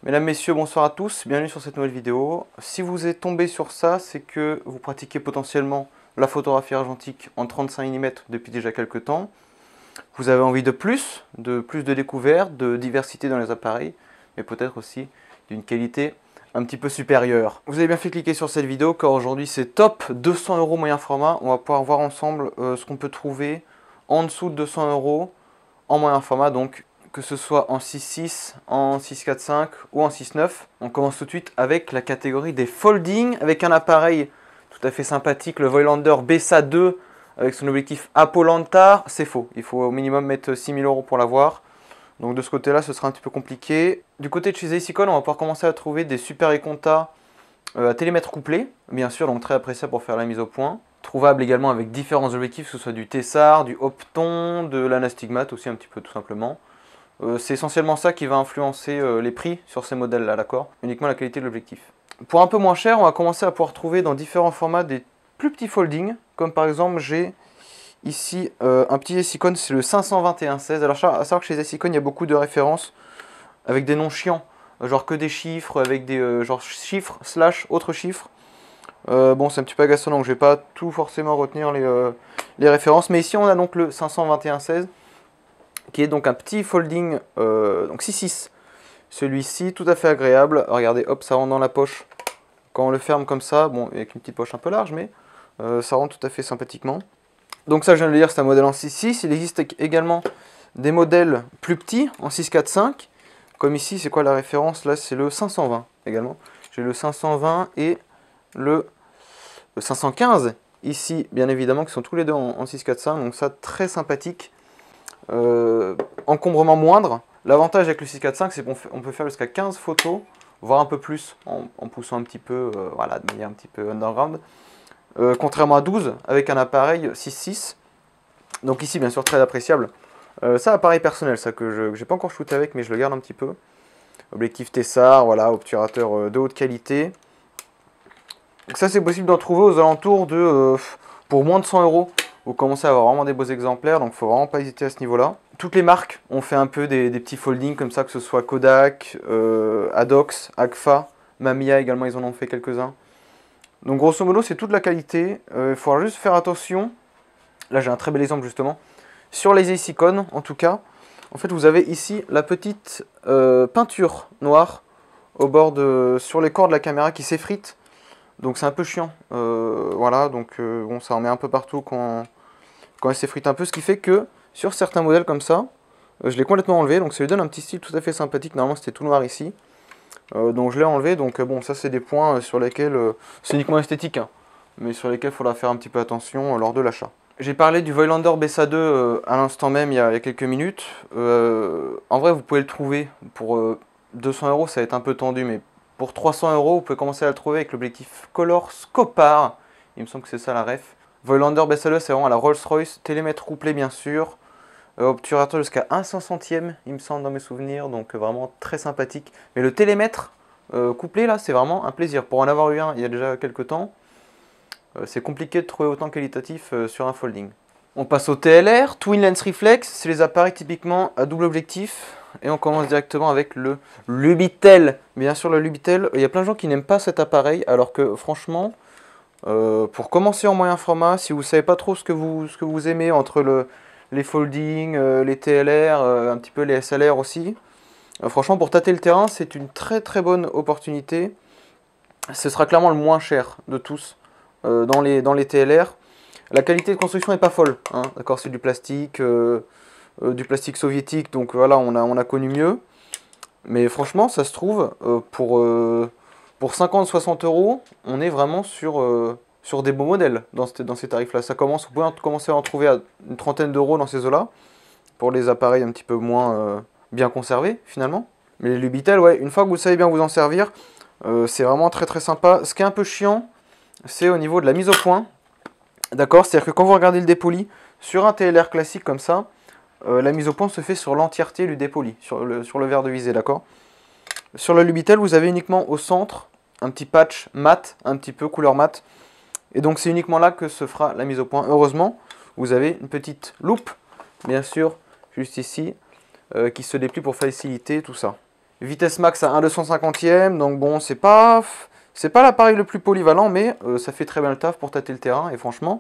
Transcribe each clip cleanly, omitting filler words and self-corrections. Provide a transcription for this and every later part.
Mesdames, Messieurs, bonsoir à tous, bienvenue sur cette nouvelle vidéo. Si vous êtes tombé sur ça, c'est que vous pratiquez potentiellement la photographie argentique en 35 mm depuis déjà quelques temps. Vous avez envie de plus de découvertes, de diversité dans les appareils, mais peut-être aussi d'une qualité un petit peu supérieure. Vous avez bien fait cliquer sur cette vidéo car aujourd'hui c'est top 200 € moyen format. On va pouvoir voir ensemble ce qu'on peut trouver en dessous de 200 € en moyen format, donc que ce soit en 6.6, en 6.4.5 ou en 6.9. On commence tout de suite avec la catégorie des folding, avec un appareil tout à fait sympathique, le Voigtlander BSA 2 avec son objectif Apollanta. C'est faux, il faut au minimum mettre 6 000 € pour l'avoir. Donc de ce côté-là, ce sera un petit peu compliqué. Du côté de chez Acicon, on va pouvoir commencer à trouver des Super Econta à télémètre couplé, bien sûr, donc très appréciable pour faire la mise au point. Trouvable également avec différents objectifs, que ce soit du Tessar, du Opton, de l'Anastigmat aussi un petit peu tout simplement. C'est essentiellement ça qui va influencer les prix sur ces modèles-là, d'accord? Uniquement la qualité de l'objectif. Pour un peu moins cher, on va commencer à pouvoir trouver dans différents formats des plus petits folding, comme par exemple j'ai ici un petit Acicon, c'est le 521-16. Alors à savoir que chez Acicon, il y a beaucoup de références avec des noms chiants, genre que des chiffres, avec des genre chiffres slash autres chiffres. Bon, c'est un petit peu agaçant, donc je vais pas tout forcément retenir les références. Mais ici, on a donc le 521-16, qui est donc un petit folding, donc 6.6. Celui-ci, tout à fait agréable. Regardez, hop, ça rentre dans la poche. Quand on le ferme comme ça, bon, avec une petite poche un peu large, mais ça rentre tout à fait sympathiquement. Donc ça, je viens de le dire, c'est un modèle en 6.6. Il existe également des modèles plus petits, en 6.4.5. Comme ici, c'est quoi la référence? Là, c'est le 520 également. J'ai le 520 et le 515 ici, bien évidemment, qui sont tous les deux en 6.4.5. Donc ça, très sympathique. Encombrement moindre. L'avantage avec le 6.4.5, c'est qu'on peut faire jusqu'à 15 photos, voire un peu plus, en poussant un petit peu, voilà, de manière un petit peu underground. Contrairement à 12, avec un appareil 6.6. Donc ici, bien sûr, très appréciable. Ça, appareil personnel, ça que j'ai pas encore shooté avec, mais je le garde un petit peu. Objectif Tessar, voilà, obturateur de haute qualité. Donc ça, c'est possible d'en trouver aux alentours de, pour moins de 100 €. Vous commencez à avoir vraiment des beaux exemplaires, donc il ne faut vraiment pas hésiter à ce niveau-là. Toutes les marques ont fait un peu des petits foldings comme ça, que ce soit Kodak, Adox, Agfa, Mamiya également, ils en ont fait quelques-uns. Donc grosso modo, c'est toute la qualité. Il faudra juste faire attention. Là, j'ai un très bel exemple justement. Sur les Acicon, en tout cas, en fait, vous avez ici la petite peinture noire au bord sur les corps de la caméra qui s'effrite. Donc c'est un peu chiant, voilà, donc bon, ça en met un peu partout quand elle s'effrite un peu, ce qui fait que sur certains modèles comme ça, je l'ai complètement enlevé, donc ça lui donne un petit style tout à fait sympathique. Normalement c'était tout noir ici, donc je l'ai enlevé, donc bon, ça c'est des points sur lesquels, c'est uniquement esthétique, hein, mais sur lesquels il faudra faire un petit peu attention lors de l'achat. J'ai parlé du Voigtlander BSA 2 à l'instant même, il y a quelques minutes. En vrai, vous pouvez le trouver pour 200 €, ça va être un peu tendu, mais pour 300 €, vous pouvez commencer à le trouver avec l'objectif Color Scopar. Il me semble que c'est ça la ref. Voigtlander BSA 2, c'est vraiment à la Rolls-Royce. Télémètre couplé, bien sûr. Obturateur jusqu'à 1/500e, il me semble, dans mes souvenirs. Donc vraiment très sympathique. Mais le télémètre couplé, là, c'est vraiment un plaisir. Pour en avoir eu un il y a déjà quelques temps, c'est compliqué de trouver autant qualitatif sur un folding. On passe au TLR, Twin Lens Reflex, c'est les appareils typiquement à double objectif. Et on commence directement avec le Lubitel. Bien sûr, le Lubitel, il y a plein de gens qui n'aiment pas cet appareil, alors que franchement, pour commencer en moyen format, si vous ne savez pas trop ce que vous aimez entre les folding, les TLR, un petit peu les SLR aussi, franchement, pour tâter le terrain, c'est une très très bonne opportunité. Ce sera clairement le moins cher de tous dans les TLR. La qualité de construction n'est pas folle, hein, d'accord, c'est du plastique soviétique, donc voilà, on a connu mieux. Mais franchement, ça se trouve, pour 50-60 €, on est vraiment sur des beaux modèles dans ces tarifs-là. Vous pouvez commencer à en trouver à une trentaine d'euros dans ces eaux-là, pour les appareils un petit peu moins bien conservés, finalement. Mais les Lubitel, ouais, une fois que vous savez bien vous en servir, c'est vraiment très très sympa. Ce qui est un peu chiant, c'est au niveau de la mise au point. D'accord, c'est-à-dire que quand vous regardez le dépoli, sur un TLR classique comme ça, la mise au point se fait sur l'entièreté du dépoli, sur le verre de visée, d'accord. Sur le Lubitel, vous avez uniquement au centre un petit patch mat, un petit peu couleur mat. Et donc c'est uniquement là que se fera la mise au point. Heureusement, vous avez une petite loupe, bien sûr, juste ici, qui se déplie pour faciliter tout ça. Vitesse max à 1/250e, donc bon, c'est pas l'appareil le plus polyvalent, mais ça fait très bien le taf pour tâter le terrain, et franchement,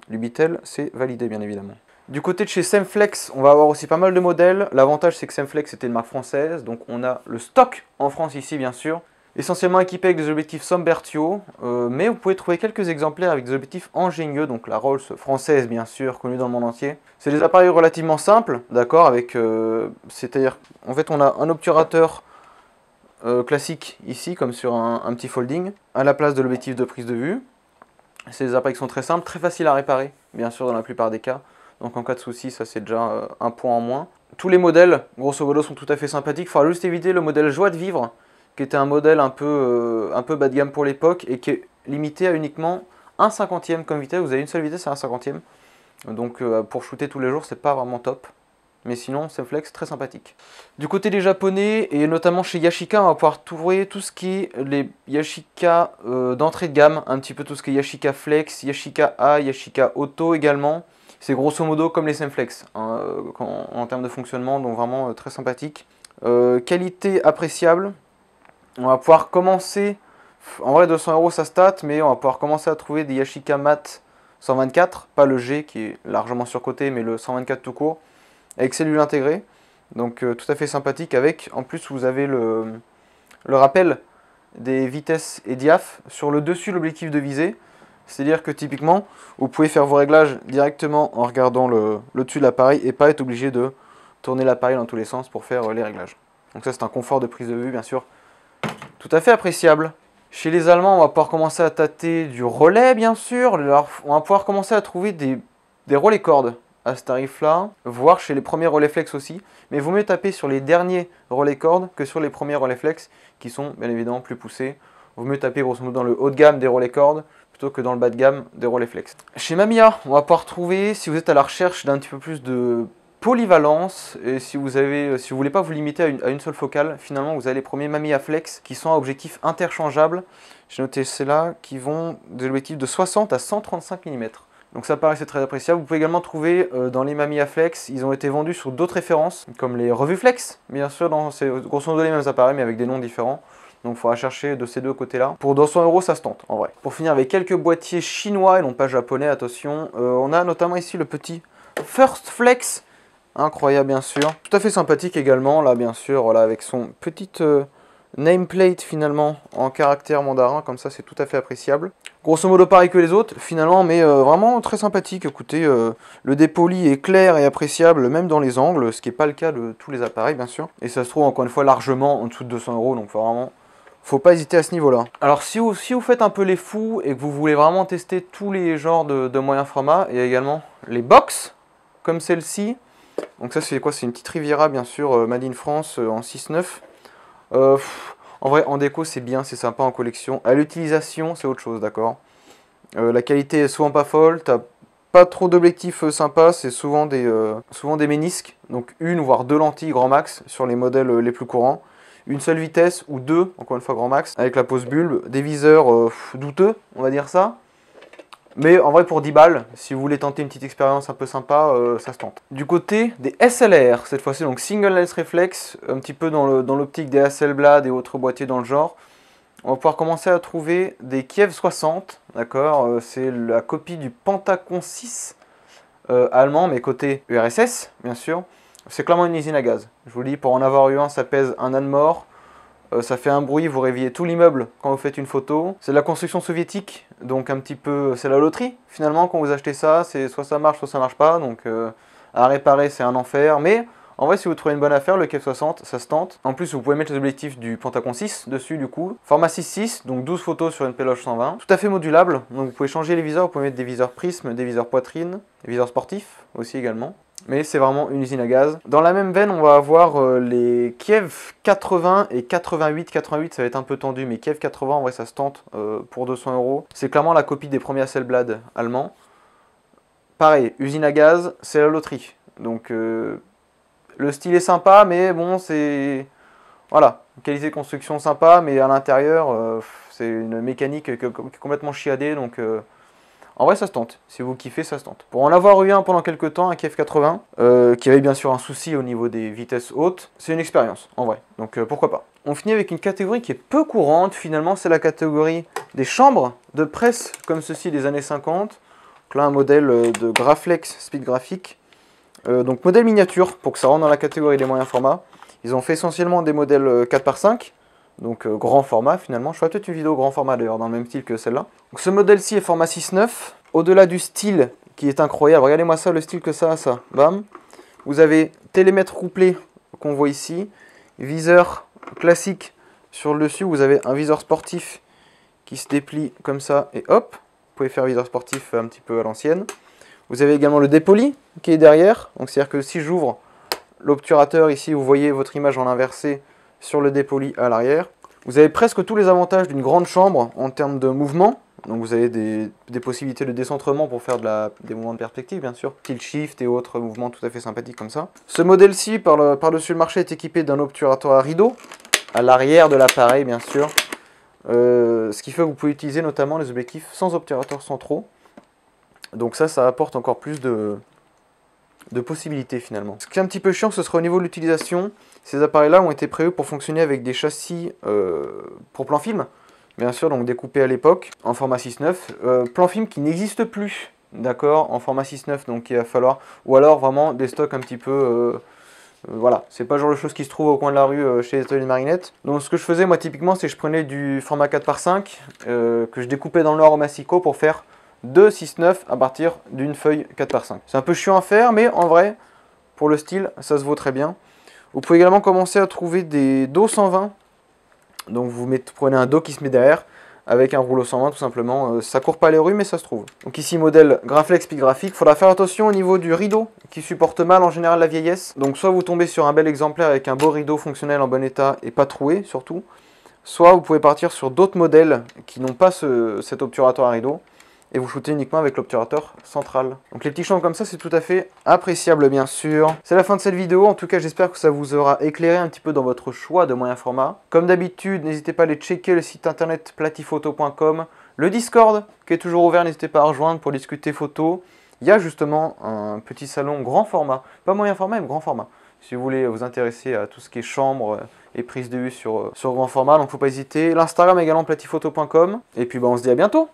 Lubitel, c'est validé bien évidemment. Du côté de chez Semflex, on va avoir aussi pas mal de modèles. L'avantage, c'est que Semflex était une marque française, donc on a le stock en France ici, bien sûr. Essentiellement équipé avec des objectifs Sombertio, mais vous pouvez trouver quelques exemplaires avec des objectifs ingénieux, donc la Rolls française, bien sûr, connue dans le monde entier. C'est des appareils relativement simples, d'accord, avec, c'est-à-dire, en fait, on a un obturateur classique ici, comme sur un petit folding, à la place de l'objectif de prise de vue. C'est des appareils qui sont très simples, très faciles à réparer, bien sûr, dans la plupart des cas. Donc en cas de souci, ça c'est déjà un point en moins. Tous les modèles, grosso modo, sont tout à fait sympathiques. Il faudra juste éviter le modèle Joie de vivre, qui était un modèle un peu bas de gamme pour l'époque et qui est limité à uniquement 1/50e comme vitesse. Vous avez une seule vitesse à 1/50e. Donc pour shooter tous les jours, c'est pas vraiment top. Mais sinon, Semflex, très sympathique. Du côté des japonais, et notamment chez Yashica, on va pouvoir trouver tout ce qui est les Yashica d'entrée de gamme, un petit peu tout ce qui est Yashica Flex, Yashica A, Yashica Auto également. C'est grosso modo comme les Semflex hein, en termes de fonctionnement, donc vraiment très sympathique. Qualité appréciable. On va pouvoir commencer, en vrai 200 € ça stat, mais on va pouvoir commencer à trouver des Yashica Mat 124, pas le G qui est largement surcoté, mais le 124 tout court, avec cellule intégrée. Donc tout à fait sympathique avec, en plus vous avez le rappel des vitesses et diaph sur le dessus de l'objectif de visée. C'est-à-dire que typiquement, vous pouvez faire vos réglages directement en regardant le dessus de l'appareil et pas être obligé de tourner l'appareil dans tous les sens pour faire les réglages. Donc ça c'est un confort de prise de vue bien sûr tout à fait appréciable. Chez les Allemands, on va pouvoir commencer à tâter du relais bien sûr. Alors, on va pouvoir commencer à trouver des relais cordes à ce tarif-là, voire chez les premiers relais flex aussi. Mais il vaut mieux taper sur les derniers relais cordes que sur les premiers relais flex qui sont bien évidemment plus poussés. Il vaut mieux taper grosso modo dans le haut de gamme des relais cordes plutôt que dans le bas de gamme des relais flex. Chez Mamiya, on va pouvoir trouver, si vous êtes à la recherche d'un petit peu plus de polyvalence, et si vous voulez pas vous limiter à une seule focale, finalement vous avez les premiers Mamiya Flex qui sont à objectifs interchangeables. J'ai noté ceux-là qui vont des objectifs de 60 à 135 mm. Donc ça paraît très appréciable. Vous pouvez également trouver dans les Mamiya Flex, ils ont été vendus sous d'autres références, comme les revues Flex, bien sûr, c'est grosso modo les mêmes appareils mais avec des noms différents. Donc il faudra chercher de ces deux côtés-là. Pour 200 € ça se tente en vrai. Pour finir avec quelques boîtiers chinois et non pas japonais, attention. On a notamment ici le petit First Flex. Incroyable bien sûr. Tout à fait sympathique également, là bien sûr, voilà, avec son petite nameplate finalement en caractère mandarin, comme ça c'est tout à fait appréciable. Grosso modo pareil que les autres finalement, mais vraiment très sympathique. Écoutez, le dépoli est clair et appréciable même dans les angles, ce qui n'est pas le cas de tous les appareils bien sûr. Et ça se trouve encore une fois largement en dessous de 200 €, donc vraiment... faut pas hésiter à ce niveau-là. Alors si vous faites un peu les fous et que vous voulez vraiment tester tous les genres de moyens format, il y a également les box, comme celle-ci. Donc ça c'est quoi? C'est une petite Riviera bien sûr, Made in France en 6.9. En vrai en déco c'est bien, c'est sympa en collection. À l'utilisation c'est autre chose, d'accord. La qualité est souvent pas folle, t'as pas trop d'objectifs sympas, c'est souvent des ménisques. Donc une voire deux lentilles grand max sur les modèles les plus courants. Une seule vitesse ou deux, encore une fois grand max, avec la pose bulbe, des viseurs douteux, on va dire ça. Mais en vrai pour 10 balles, si vous voulez tenter une petite expérience un peu sympa, ça se tente. Du côté des SLR, cette fois-ci donc Single Lens Reflex, un petit peu dans l'optique des Hasselblad et autres boîtiers dans le genre. On va pouvoir commencer à trouver des Kiev 60, d'accord, c'est la copie du Pentacon 6 allemand, mais côté URSS, bien sûr. C'est clairement une usine à gaz. Je vous le dis, pour en avoir eu un, ça pèse un âne mort. Ça fait un bruit, vous réveillez tout l'immeuble quand vous faites une photo. C'est de la construction soviétique, donc un petit peu... c'est la loterie, finalement, quand vous achetez ça. C'est soit ça marche pas. Donc à réparer, c'est un enfer. Mais en vrai, si vous trouvez une bonne affaire, le Kiev 60, ça se tente. En plus, vous pouvez mettre les objectifs du Pentacon 6 dessus, du coup. Format 6.6, donc 12 photos sur une péloche 120. Tout à fait modulable. Donc vous pouvez changer les viseurs. Vous pouvez mettre des viseurs prisme, des viseurs poitrine, des viseurs sportifs aussi également. Mais c'est vraiment une usine à gaz. Dans la même veine, on va avoir les Kiev 80 et 88. 88, ça va être un peu tendu, mais Kiev 80, en vrai, ça se tente pour 200 €. C'est clairement la copie des premiers Hasselblad allemands. Pareil, usine à gaz, c'est la loterie. Donc, le style est sympa, mais bon, c'est... voilà, qualité de construction sympa, mais à l'intérieur, c'est une mécanique qui est complètement chiadée, donc... En vrai, ça se tente. Si vous kiffez, ça se tente. Pour en avoir eu un pendant quelques temps, un KF80, qui avait bien sûr un souci au niveau des vitesses hautes, c'est une expérience, en vrai. Donc pourquoi pas. On finit avec une catégorie qui est peu courante, finalement, c'est la catégorie des chambres de presse, comme ceci des années 50. Donc là, un modèle de Graflex Speed Graphic. Donc modèle miniature, pour que ça rentre dans la catégorie des moyens formats. Ils ont fait essentiellement des modèles 4x5. Donc grand format finalement, je ferai peut-être une vidéo grand format d'ailleurs dans le même style que celle-là. Donc ce modèle-ci est format 6.9. Au-delà du style qui est incroyable, regardez-moi ça, le style que ça a, ça. Bam. Vous avez télémètre couplé qu'on voit ici, viseur classique sur le dessus, vous avez un viseur sportif qui se déplie comme ça et hop, vous pouvez faire viseur sportif un petit peu à l'ancienne. Vous avez également le dépoli qui est derrière, donc c'est-à-dire que si j'ouvre l'obturateur ici, vous voyez votre image en inversé sur le dépoli à l'arrière. Vous avez presque tous les avantages d'une grande chambre en termes de mouvement. Donc vous avez des possibilités de décentrement pour faire des mouvements de perspective, bien sûr. Tilt shift et autres mouvements tout à fait sympathiques comme ça. Ce modèle-ci, par-dessus le marché, est équipé d'un obturateur à rideau, à l'arrière de l'appareil, bien sûr. Ce qui fait que vous pouvez utiliser notamment les objectifs sans obturateur centraux. Donc ça apporte encore plus de possibilités finalement. Ce qui est un petit peu chiant, ce sera au niveau de l'utilisation. Ces appareils-là ont été prévus pour fonctionner avec des châssis pour plan film, bien sûr, donc découpés à l'époque, en format 6.9. Plan film qui n'existe plus, d'accord, en format 6.9, donc il va falloir, ou alors vraiment des stocks un petit peu, voilà, c'est pas le genre de choses qui se trouvent au coin de la rue chez les ateliers de marinettes. Donc ce que je faisais moi typiquement, c'est que je prenais du format 4x5, que je découpais dans le noir au massicot pour faire 2 6.9 à partir d'une feuille 4x5. C'est un peu chiant à faire, mais en vrai, pour le style, ça se vaut très bien. Vous pouvez également commencer à trouver des dos 120. Donc vous prenez un dos qui se met derrière avec un rouleau 120 tout simplement. Ça court pas les rues, mais ça se trouve. Donc ici, modèle Graflex Speed Graphic. Il faudra faire attention au niveau du rideau qui supporte mal en général la vieillesse. Donc soit vous tombez sur un bel exemplaire avec un beau rideau fonctionnel en bon état et pas troué surtout. Soit vous pouvez partir sur d'autres modèles qui n'ont pas cet obturateur à rideau. Et vous shootez uniquement avec l'obturateur central. Donc les petits champs comme ça, c'est tout à fait appréciable bien sûr. C'est la fin de cette vidéo, en tout cas j'espère que ça vous aura éclairé un petit peu dans votre choix de moyens format. Comme d'habitude, n'hésitez pas à aller checker le site internet platifoto.com, le Discord qui est toujours ouvert, n'hésitez pas à rejoindre pour discuter photos. Il y a justement un petit salon grand format, pas moyen format mais grand format. Si vous voulez vous intéresser à tout ce qui est chambre et prise de vue sur grand format, donc faut pas hésiter. L'Instagram également platifoto.com. Et puis on se dit à bientôt.